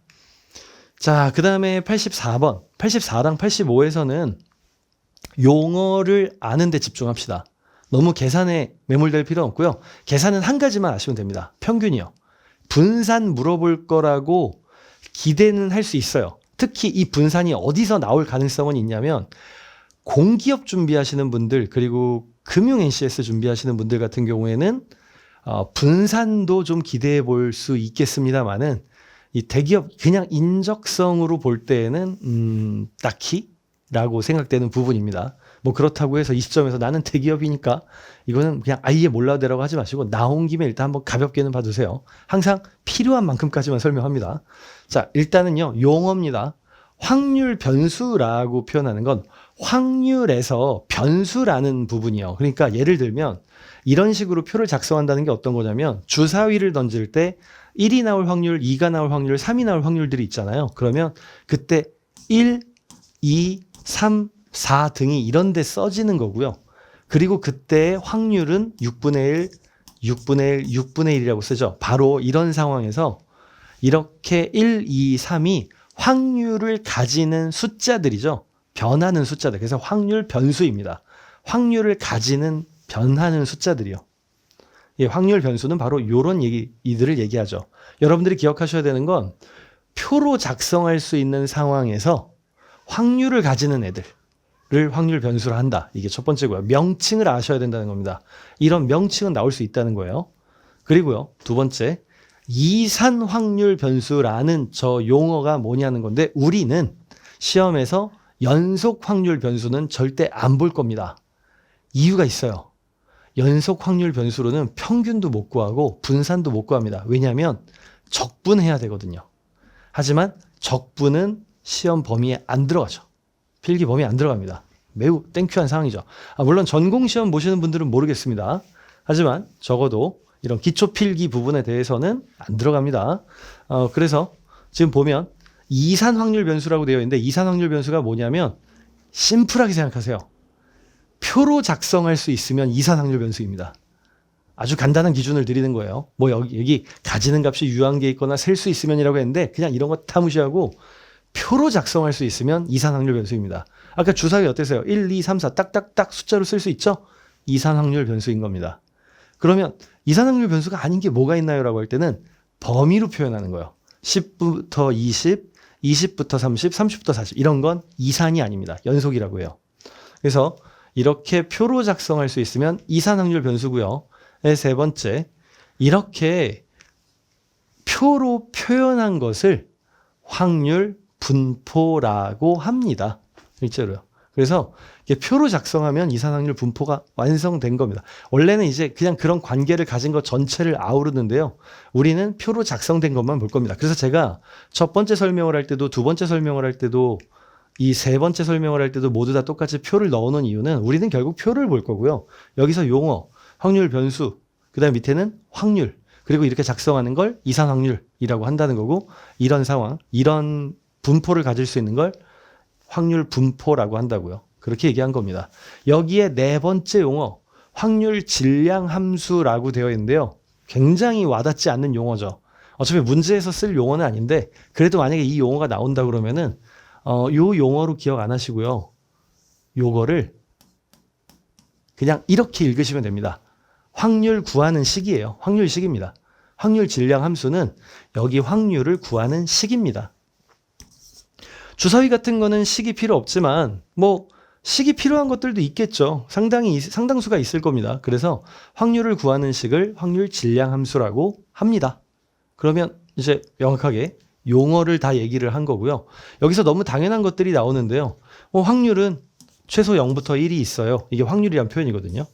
자, 그 다음에 84번, 84랑 85에서는 용어를 아는 데 집중합시다. 너무 계산에 매몰될 필요 없고요. 계산은 한 가지만 아시면 됩니다. 평균이요. 분산 물어볼 거라고 기대는 할 수 있어요. 특히 이 분산이 어디서 나올 가능성은 있냐면 공기업 준비하시는 분들 그리고 금융 NCS 준비하시는 분들 같은 경우에는 분산도 좀 기대해 볼 수 있겠습니다만은 이 대기업 그냥 인적성으로 볼 때에는 딱히 라고 생각되는 부분입니다. 뭐 그렇다고 해서 이 시점에서 나는 대기업이니까 이거는 그냥 아예 몰라도라고 하지 마시고 나온 김에 일단 한번 가볍게는 봐두세요. 항상 필요한 만큼까지만 설명합니다. 자, 일단은요 용어입니다. 확률 변수라고 표현하는 건 확률에서 변수라는 부분이요. 그러니까 예를 들면 이런 식으로 표를 작성한다는 게 어떤 거냐면 주사위를 던질 때 1이 나올 확률, 2가 나올 확률, 3이 나올 확률들이 있잖아요. 그러면 그때 1, 2, 3, 4 등이 이런 데 써지는 거고요. 그리고 그때의 확률은 6분의 1, 6분의 1, 6분의 1이라고 쓰죠. 바로 이런 상황에서 이렇게 1, 2, 3이 확률을 가지는 숫자들이죠. 변하는 숫자들. 그래서 확률 변수입니다. 확률을 가지는 변하는 숫자들이요. 예, 확률 변수는 바로 이런 이들을 얘기하죠. 여러분들이 기억하셔야 되는 건 표로 작성할 수 있는 상황에서 확률을 가지는 애들을 확률 변수로 한다. 이게 첫 번째고요. 명칭을 아셔야 된다는 겁니다. 이런 명칭은 나올 수 있다는 거예요. 그리고요. 두 번째, 이산 확률 변수라는 저 용어가 뭐냐는 건데 우리는 시험에서 연속 확률 변수는 절대 안 볼 겁니다. 이유가 있어요. 연속 확률 변수로는 평균도 못 구하고 분산도 못 구합니다. 왜냐하면 적분해야 되거든요. 하지만 적분은 시험 범위에 안 들어가죠. 필기 범위에 안 들어갑니다. 매우 땡큐한 상황이죠. 물론 전공시험 보시는 분들은 모르겠습니다. 하지만 적어도 이런 기초 필기 부분에 대해서는 안 들어갑니다. 그래서 지금 보면 이산 확률 변수라고 되어 있는데 이산 확률 변수가 뭐냐면 심플하게 생각하세요. 표로 작성할 수 있으면 이산 확률 변수입니다. 아주 간단한 기준을 드리는 거예요. 뭐 여기 가지는 값이 유한계 있거나 셀 수 있으면이라고 했는데 그냥 이런 거 다 무시하고 표로 작성할 수 있으면 이산 확률 변수입니다. 아까 주사위 어땠어요? 1, 2, 3, 4 딱딱딱 숫자로 쓸 수 있죠? 이산 확률 변수인 겁니다. 그러면 이산 확률 변수가 아닌 게 뭐가 있나요? 라고 할 때는 범위로 표현하는 거예요. 10부터 20, 20부터 30, 30부터 40 이런 건 이산이 아닙니다. 연속이라고 해요. 그래서 이렇게 표로 작성할 수 있으면 이산 확률 변수고요. 세 번째, 이렇게 표로 표현한 것을 확률 분포라고 합니다. 실제로요. 그래서 표로 작성하면 이산 확률 분포가 완성된 겁니다. 원래는 이제 그냥 그런 관계를 가진 것 전체를 아우르는데요. 우리는 표로 작성된 것만 볼 겁니다. 그래서 제가 첫 번째 설명을 할 때도 두 번째 설명을 할 때도 이 세 번째 설명을 할 때도 모두 다 똑같이 표를 넣어놓은 이유는 우리는 결국 표를 볼 거고요. 여기서 용어, 확률 변수, 그 다음 밑에는 확률, 그리고 이렇게 작성하는 걸 이산 확률이라고 한다는 거고 이런 상황, 이런 분포를 가질 수 있는 걸 확률 분포라고 한다고요. 그렇게 얘기한 겁니다. 여기에 네 번째 용어, 확률 질량 함수라고 되어 있는데요. 굉장히 와닿지 않는 용어죠. 어차피 문제에서 쓸 용어는 아닌데 그래도 만약에 이 용어가 나온다 그러면은 요 용어로 기억 안 하시고요. 요거를 그냥 이렇게 읽으시면 됩니다. 확률 구하는 식이에요. 확률 식입니다. 확률 질량 함수는 여기 확률을 구하는 식입니다. 주사위 같은 거는 식이 필요 없지만 뭐 식이 필요한 것들도 있겠죠. 상당수가 있을 겁니다. 그래서 확률을 구하는 식을 확률 질량 함수라고 합니다. 그러면 이제 명확하게 용어를 다 얘기를 한 거고요. 여기서 너무 당연한 것들이 나오는데요. 확률은 최소 0부터 1이 있어요. 이게 확률이란 표현이거든요.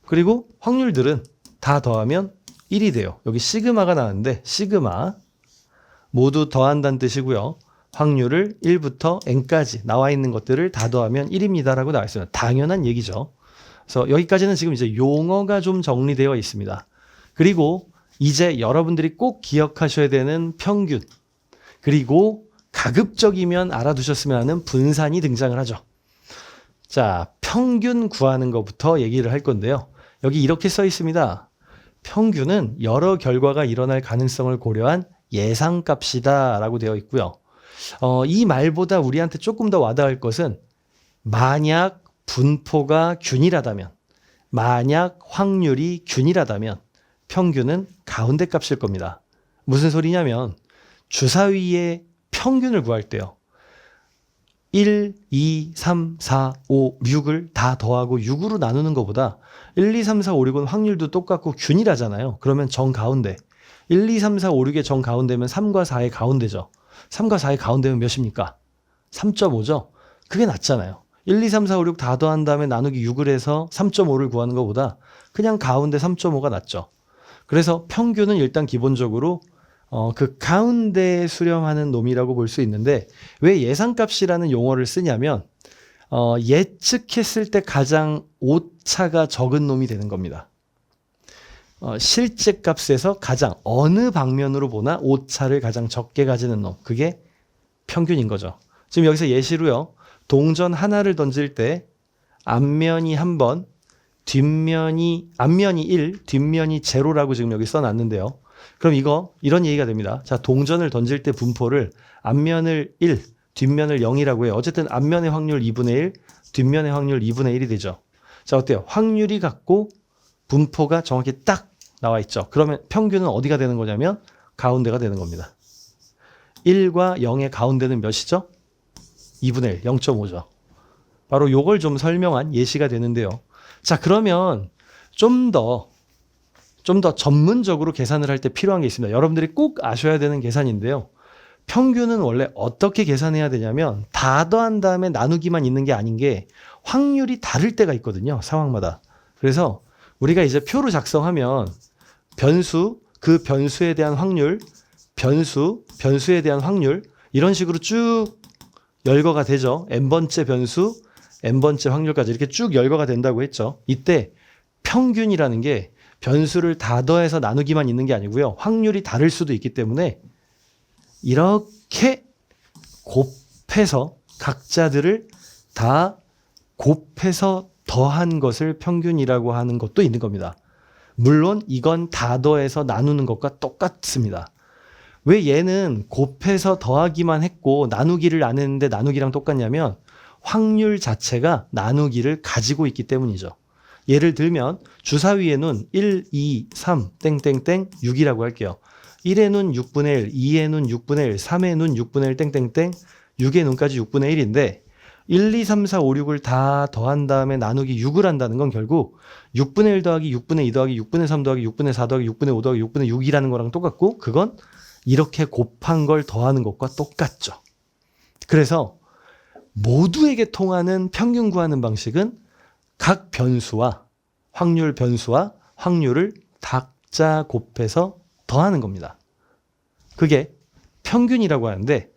그리고 확률들은 다 더하면 1이 돼요. 여기 시그마가 나왔는데 시그마 모두 더한다는 뜻이고요. 확률을 1부터 n까지 나와 있는 것들을 다 더하면 1입니다. 라고 나와 있어요. 당연한 얘기죠. 그래서 여기까지는 지금 이제 용어가 좀 정리되어 있습니다. 그리고 이제 여러분들이 꼭 기억하셔야 되는 평균, 그리고 가급적이면 알아두셨으면 하는 분산이 등장을 하죠. 자, 평균 구하는 것부터 얘기를 할 건데요. 여기 이렇게 써 있습니다. 평균은 여러 결과가 일어날 가능성을 고려한 예상값이다 라고 되어 있고요. 이 말보다 우리한테 조금 더 와닿을 것은 만약 분포가 균일하다면, 만약 확률이 균일하다면 평균은 가운데 값일 겁니다. 무슨 소리냐면 주사위의 평균을 구할 때요. 1, 2, 3, 4, 5, 6을 다 더하고 6으로 나누는 것보다 1, 2, 3, 4, 5, 6은 확률도 똑같고 균일하잖아요. 그러면 정 가운데. 1, 2, 3, 4, 5, 6의 정 가운데면 3과 4의 가운데죠. 3과 4의 가운데면 몇입니까? 3.5죠? 그게 낫잖아요. 1, 2, 3, 4, 5, 6 다 더한 다음에 나누기 6을 해서 3.5를 구하는 것보다 그냥 가운데 3.5가 낫죠. 그래서 평균은 일단 기본적으로 그 가운데에 수렴하는 놈이라고 볼 수 있는데 왜 예상값이라는 용어를 쓰냐면 예측했을 때 가장 오차가 적은 놈이 되는 겁니다. 실제 값에서 가장 어느 방면으로 보나 오차를 가장 적게 가지는 놈. 그게 평균인 거죠. 지금 여기서 예시로요. 동전 하나를 던질 때 앞면이 1번, 앞면이 1, 뒷면이 0라고 지금 여기 써놨는데요. 그럼 이런 얘기가 됩니다. 자, 동전을 던질 때 분포를 앞면을 1, 뒷면을 0이라고 해요. 어쨌든 앞면의 확률 2분의 1, 뒷면의 확률 2분의 1이 되죠. 자, 어때요? 확률이 같고 분포가 정확히 딱 나와 있죠. 그러면 평균은 어디가 되는 거냐면 가운데가 되는 겁니다. 1과 0의 가운데는 몇이죠? 2분의 1, 0.5죠. 바로 요걸 좀 설명한 예시가 되는데요. 자, 그러면 좀 더 전문적으로 계산을 할 때 필요한 게 있습니다. 여러분들이 꼭 아셔야 되는 계산인데요. 평균은 원래 어떻게 계산해야 되냐면 다 더한 다음에 나누기만 있는 게 아닌 게 확률이 다를 때가 있거든요. 상황마다. 그래서 우리가 이제 표로 작성하면 변수, 그 변수에 대한 확률, 변수에 대한 확률 이런 식으로 쭉 열거가 되죠. n번째 변수, n번째 확률까지 이렇게 쭉 열거가 된다고 했죠. 이때 평균이라는 게 변수를 다 더해서 나누기만 있는 게 아니고요. 확률이 다를 수도 있기 때문에 이렇게 곱해서 각자들을 다 곱해서 더한 것을 평균이라고 하는 것도 있는 겁니다. 물론 이건 다 더해서 나누는 것과 똑같습니다. 왜 얘는 곱해서 더하기만 했고 나누기를 안 했는데 나누기랑 똑같냐면 확률 자체가 나누기를 가지고 있기 때문이죠. 예를 들면 주사위에는 1, 2, 3, 땡땡땡 6이라고 할게요. 1의 눈 6분의 1, 2의 눈 6분의 1, 3의 눈 6분의 1, 땡땡땡 6의 눈까지 6분의 1인데 1, 2, 3, 4, 5, 6을 다 더한 다음에 나누기 6을 한다는 건 결국 6분의 1 더하기 6분의 2 더하기 6분의 3 더하기 6분의 4 더하기 6분의 5 더하기 6분의 6이라는 거랑 똑같고 그건 이렇게 곱한 걸 더하는 것과 똑같죠. 그래서 모두에게 통하는 평균 구하는 방식은 각 변수와 확률을 각자 곱해서 더하는 겁니다. 그게 평균이라고 하는데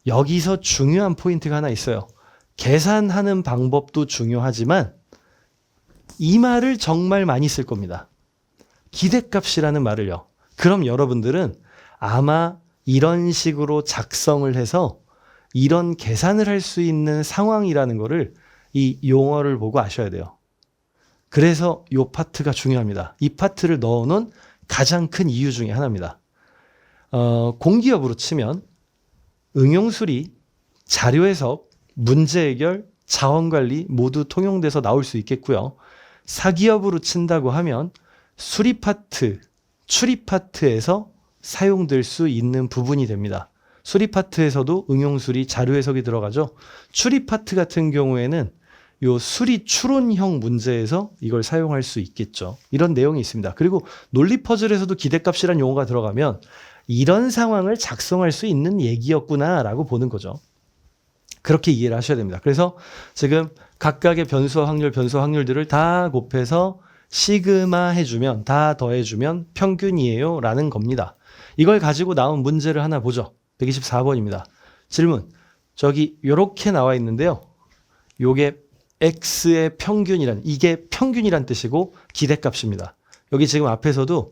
여기서 중요한 포인트가 하나 있어요. 계산하는 방법도 중요하지만 이 말을 정말 많이 쓸 겁니다. 기대값이라는 말을요. 그럼 여러분들은 아마 이런 식으로 작성을 해서 이런 계산을 할 수 있는 상황이라는 거를 이 용어를 보고 아셔야 돼요. 그래서 이 파트가 중요합니다. 이 파트를 넣어놓은 가장 큰 이유 중에 하나입니다. 공기업으로 치면 응용수리, 자료 해석, 문제 해결, 자원관리 모두 통용돼서 나올 수 있겠고요. 사기업으로 친다고 하면 수리 파트, 추리 파트에서 사용될 수 있는 부분이 됩니다. 수리 파트에서도 응용수리, 자료 해석이 들어가죠. 추리 파트 같은 경우에는 요 수리 추론형 문제에서 이걸 사용할 수 있겠죠. 이런 내용이 있습니다. 그리고 논리 퍼즐에서도 기대값이란 용어가 들어가면 이런 상황을 작성할 수 있는 얘기였구나라고 보는 거죠. 그렇게 이해를 하셔야 됩니다. 그래서 지금 각각의 변수와 확률들을 다 곱해서 시그마 해주면, 다 더해주면 평균이에요 라는 겁니다. 이걸 가지고 나온 문제를 하나 보죠. 124번입니다. 질문. 저기 요렇게 나와 있는데요. 요게 x의 평균이란, 이게 평균이란 뜻이고 기대값입니다. 여기 지금 앞에서도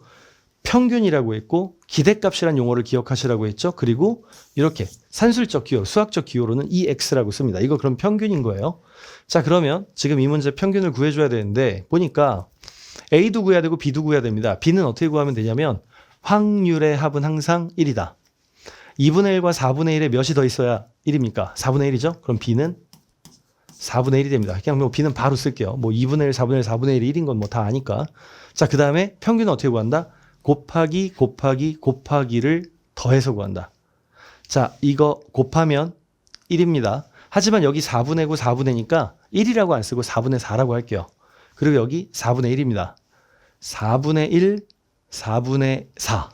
평균이라고 했고 기대값이란 용어를 기억하시라고 했죠. 그리고 이렇게 산술적 기호, 수학적 기호로는 이 x라고 씁니다. 이거 그럼 평균인 거예요. 자, 그러면 지금 이 문제 평균을 구해줘야 되는데 보니까 a도 구해야 되고 b도 구해야 됩니다. b는 어떻게 구하면 되냐면 확률의 합은 항상 1이다. 2분의 1과 4분의 1에 몇이 더 있어야 1입니까? 4분의 1이죠? 그럼 b는 4분의 1이 됩니다. 그냥 뭐 b는 바로 쓸게요. 뭐 2분의 1, 4분의 1, 4분의 1이 1인 건 뭐 다 아니까. 자, 그 다음에 평균은 어떻게 구한다? 곱하기를 더해서 구한다. 자, 이거 곱하면 1입니다. 하지만 여기 4분의 9, 4분의니까 1이라고 안 쓰고 4분의 4라고 할게요. 그리고 여기 4분의 1입니다. 4분의 1, 4분의 4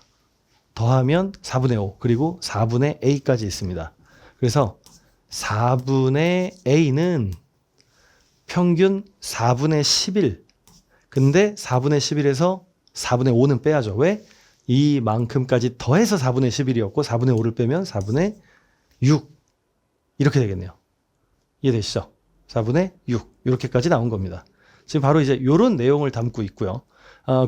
더하면 4분의 5 그리고 4분의 a까지 있습니다. 그래서 4분의 a는 평균 4분의 11. 근데 4분의 11에서 4분의 5는 빼야죠. 왜? 이만큼까지 더해서 4분의 11이었고 4분의 5를 빼면 4분의 6 이렇게 되겠네요. 이해되시죠? 4분의 6 이렇게까지 나온 겁니다. 지금 바로 이제 이런 내용을 담고 있고요.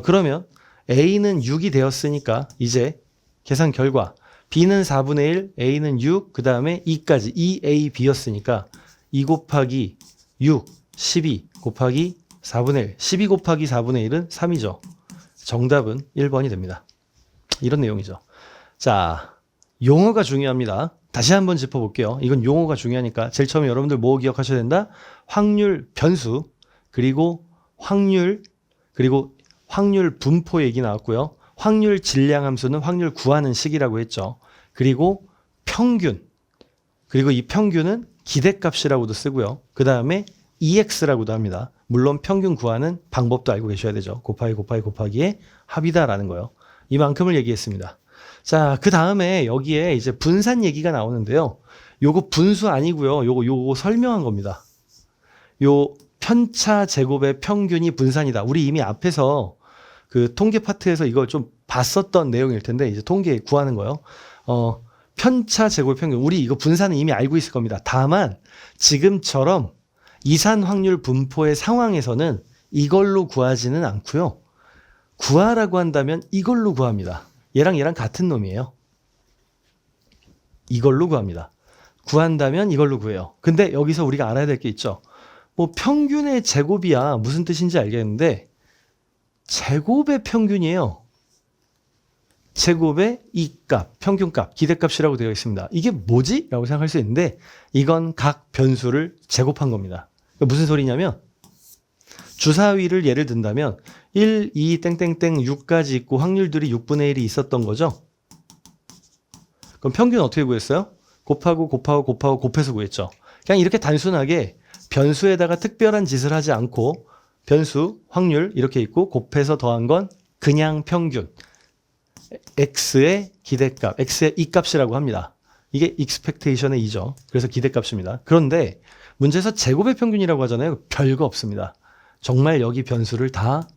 그러면 A는 6이 되었으니까 이제 계산 결과 B는 4분의 1, A는 6, 그 다음에 2까지 2AB였으니까 2 곱하기 6, 12 곱하기 4분의 1, 12 곱하기 4분의 1은 3이죠. 정답은 1번이 됩니다. 이런 내용이죠. 자, 용어가 중요합니다. 다시 한번 짚어볼게요. 이건 용어가 중요하니까 제일 처음에 여러분들 뭐 기억하셔야 된다? 확률 변수, 그리고 확률 분포 얘기 나왔고요. 확률 질량 함수는 확률 구하는 식이라고 했죠. 그리고 평균, 그리고 이 평균은 기대값이라고도 쓰고요. 그 다음에 EX라고도 합니다. 물론 평균 구하는 방법도 알고 계셔야 되죠. 곱하기의 합이다라는 거요. 이만큼을 얘기했습니다. 자, 그 다음에 여기에 이제 분산 얘기가 나오는데요. 요거 분수 아니고요. 요거 설명한 겁니다. 요 편차 제곱의 평균이 분산이다. 우리 이미 앞에서 그 통계 파트에서 이걸 좀 봤었던 내용일 텐데 이제 통계 구하는 거요. 편차 제곱의 평균. 우리 이거 분산은 이미 알고 있을 겁니다. 다만 지금처럼 이산 확률 분포의 상황에서는 이걸로 구하지는 않고요. 구하라고 한다면 이걸로 구합니다. 얘랑 같은 놈이에요. 이걸로 구합니다. 구한다면 이걸로 구해요. 근데 여기서 우리가 알아야 될 게 있죠. 뭐 평균의 제곱이야 무슨 뜻인지 알겠는데 제곱의 평균이에요. 제곱의 이 값, 평균값, 기대값이라고 되어 있습니다. 이게 뭐지? 라고 생각할 수 있는데 이건 각 변수를 제곱한 겁니다. 그러니까 무슨 소리냐면 주사위를 예를 든다면 1, 2, 땡땡땡 6까지 있고 확률들이 6분의 1이 있었던 거죠. 그럼 평균 어떻게 구했어요? 곱해서 구했죠. 그냥 이렇게 단순하게 변수에다가 특별한 짓을 하지 않고 변수, 확률 이렇게 있고 곱해서 더한 건 그냥 평균. x의 기대값, x의 이 값이라고 합니다. 이게 expectation의 2죠. 그래서 기대값입니다. 그런데 문제에서 제곱의 평균이라고 하잖아요. 별거 없습니다. 정말 여기 변수를 다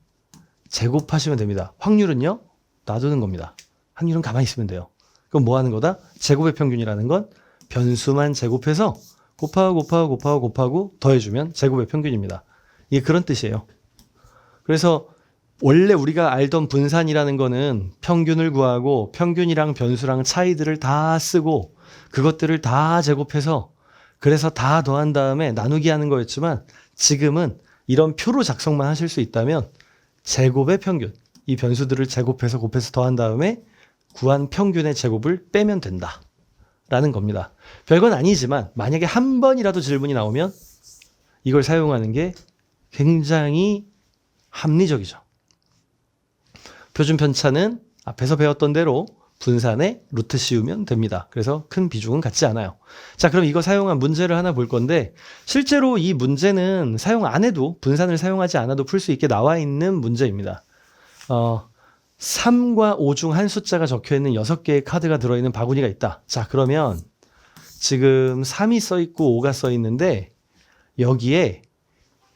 제곱하시면 됩니다. 확률은요? 놔두는 겁니다. 확률은 가만히 있으면 돼요. 그럼 뭐 하는 거다? 제곱의 평균이라는 건 변수만 제곱해서 곱하고 더해주면 제곱의 평균입니다. 이게 그런 뜻이에요. 그래서 원래 우리가 알던 분산이라는 거는 평균을 구하고 평균이랑 변수랑 차이들을 다 쓰고 그것들을 다 제곱해서 그래서 다 더한 다음에 나누기 하는 거였지만 지금은 이런 표로 작성만 하실 수 있다면 제곱의 평균, 이 변수들을 제곱해서 곱해서 더한 다음에 구한 평균의 제곱을 빼면 된다 라는 겁니다. 별건 아니지만 만약에 한 번이라도 질문이 나오면 이걸 사용하는 게 굉장히 합리적이죠. 표준 편차는 앞에서 배웠던 대로 분산에 루트 씌우면 됩니다. 그래서 큰 비중은 갖지 않아요. 자, 그럼 이거 사용한 문제를 하나 볼 건데 실제로 이 문제는 사용 안 해도 분산을 사용하지 않아도 풀 수 있게 나와 있는 문제입니다. 3과 5 중 한 숫자가 적혀있는 6개의 카드가 들어있는 바구니가 있다. 자, 그러면 지금 3이 써있고 5가 써있는데 여기에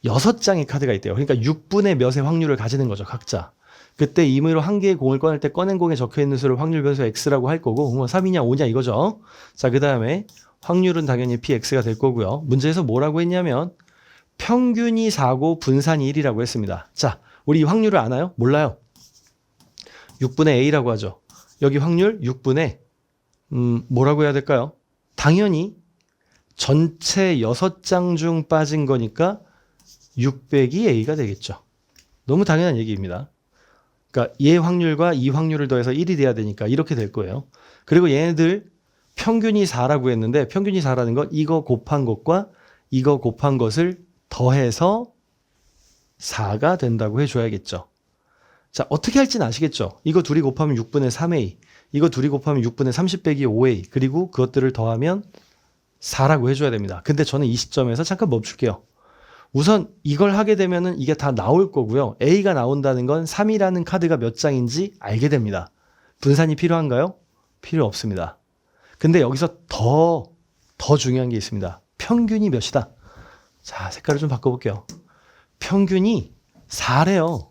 6장의 카드가 있대요. 그러니까 6분의 몇의 확률을 가지는 거죠, 각자. 그때 임의로 한 개의 공을 꺼낼 때 꺼낸 공에 적혀있는 수를 확률 변수 x라고 할 거고, 뭐 3이냐 5냐 이거죠. 자, 그 다음에 확률은 당연히 px가 될 거고요. 문제에서 뭐라고 했냐면 평균이 4고 분산이 1이라고 했습니다. 자, 우리 이 확률을 아나요? 몰라요. 6분의 a라고 하죠. 여기 확률 6분의 뭐라고 해야 될까요? 당연히 전체 6장 중 빠진 거니까 600이 a가 되겠죠. 너무 당연한 얘기입니다. 그러니까 얘 확률과 이 확률을 더해서 1이 돼야 되니까 이렇게 될 거예요. 그리고 얘네들 평균이 4라고 했는데 평균이 4라는 건 이거 곱한 것과 이거 곱한 것을 더해서 4가 된다고 해줘야겠죠. 자, 어떻게 할지는 아시겠죠? 이거 둘이 곱하면 6분의 3a, 이거 둘이 곱하면 6분의 30 빼기 5a, 그리고 그것들을 더하면 4라고 해줘야 됩니다. 근데 저는 이 시점에서 잠깐 멈출게요. 우선 이걸 하게 되면은 이게 다 나올 거고요. A가 나온다는 건 3이라는 카드가 몇 장인지 알게 됩니다. 분산이 필요한가요? 필요 없습니다. 근데 여기서 더 중요한 게 있습니다. 평균이 몇이다? 자, 색깔을 좀 바꿔볼게요. 평균이 4래요.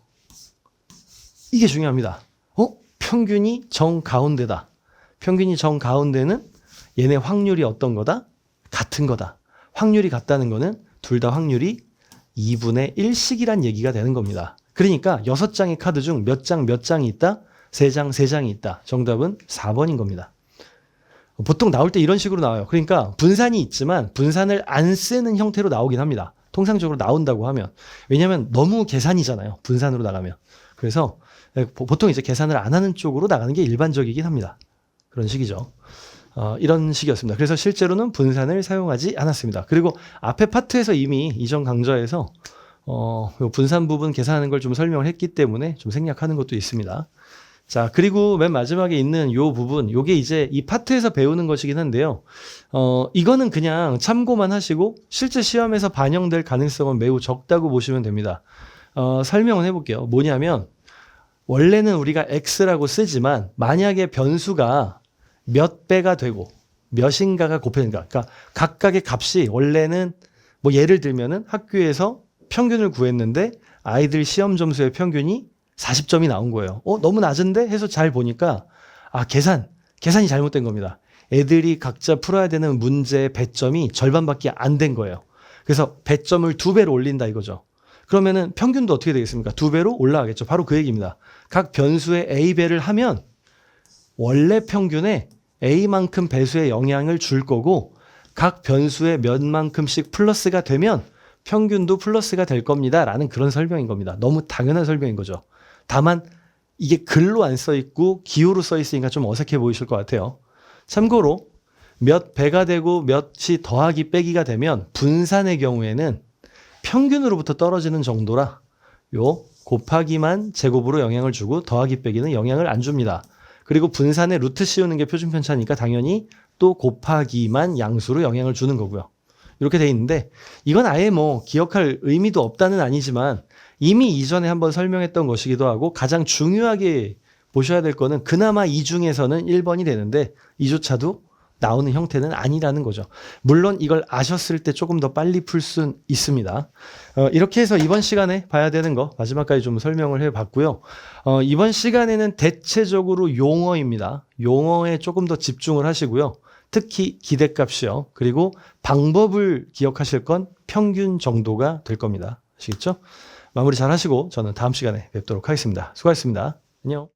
이게 중요합니다. 평균이 정가운데다. 평균이 정가운데는 얘네 확률이 어떤 거다? 같은 거다. 확률이 같다는 거는 둘 다 확률이 2분의 1씩이란 얘기가 되는 겁니다. 그러니까 6장의 카드 중 몇 장이 있다? 3장이 있다. 정답은 4번인 겁니다. 보통 나올 때 이런 식으로 나와요. 그러니까 분산이 있지만 분산을 안 쓰는 형태로 나오긴 합니다. 통상적으로 나온다고 하면. 왜냐하면 너무 계산이잖아요. 분산으로 나가면. 그래서 보통 이제 계산을 안 하는 쪽으로 나가는 게 일반적이긴 합니다. 그런 식이죠. 이런 식이었습니다. 그래서 실제로는 분산을 사용하지 않았습니다. 그리고 앞에 파트에서 이미 이전 강좌에서 분산 부분 계산하는 걸 좀 설명을 했기 때문에 좀 생략하는 것도 있습니다. 자, 그리고 맨 마지막에 있는 요 부분, 요게 이제 이 파트에서 배우는 것이긴 한데요. 이거는 그냥 참고만 하시고 실제 시험에서 반영될 가능성은 매우 적다고 보시면 됩니다. 설명을 해볼게요. 뭐냐면 원래는 우리가 x라고 쓰지만 만약에 변수가 몇 배가 되고 몇인가가 곱해진다. 그러니까 각각의 값이 원래는 뭐 예를 들면은 학교에서 평균을 구했는데 아이들 시험 점수의 평균이 40점이 나온 거예요. 너무 낮은데 해서 잘 보니까 계산이 잘못된 겁니다. 애들이 각자 풀어야 되는 문제의 배점이 절반밖에 안 된 거예요. 그래서 배점을 2배로 올린다 이거죠. 그러면은 평균도 어떻게 되겠습니까? 2배로 올라가겠죠. 바로 그 얘기입니다. 각 변수의 a배를 하면 원래 평균에 a만큼 배수의 영향을 줄 거고 각 변수의 몇만큼씩 플러스가 되면 평균도 플러스가 될 겁니다. 라는 그런 설명인 겁니다. 너무 당연한 설명인 거죠. 다만 이게 글로 안 써 있고 기호로 써 있으니까 좀 어색해 보이실 것 같아요. 참고로 몇 배가 되고 몇이 더하기 빼기가 되면 분산의 경우에는 평균으로부터 떨어지는 정도라 요 곱하기만 제곱으로 영향을 주고 더하기 빼기는 영향을 안 줍니다. 그리고 분산에 루트 씌우는 게 표준 편차니까 당연히 또 곱하기만 양수로 영향을 주는 거고요. 이렇게 돼 있는데 이건 아예 뭐 기억할 의미도 없다는 아니지만 이미 이전에 한번 설명했던 것이기도 하고 가장 중요하게 보셔야 될 거는 그나마 이 중에서는 1번이 되는데 이조차도 나오는 형태는 아니라는 거죠. 물론 이걸 아셨을 때 조금 더 빨리 풀 수 있습니다. 이렇게 해서 이번 시간에 봐야 되는 거 마지막까지 좀 설명을 해봤고요. 이번 시간에는 대체적으로 용어입니다. 용어에 조금 더 집중을 하시고요. 특히 기대값이요. 그리고 방법을 기억하실 건 평균 정도가 될 겁니다. 아시겠죠? 마무리 잘 하시고 저는 다음 시간에 뵙도록 하겠습니다. 수고하셨습니다. 안녕.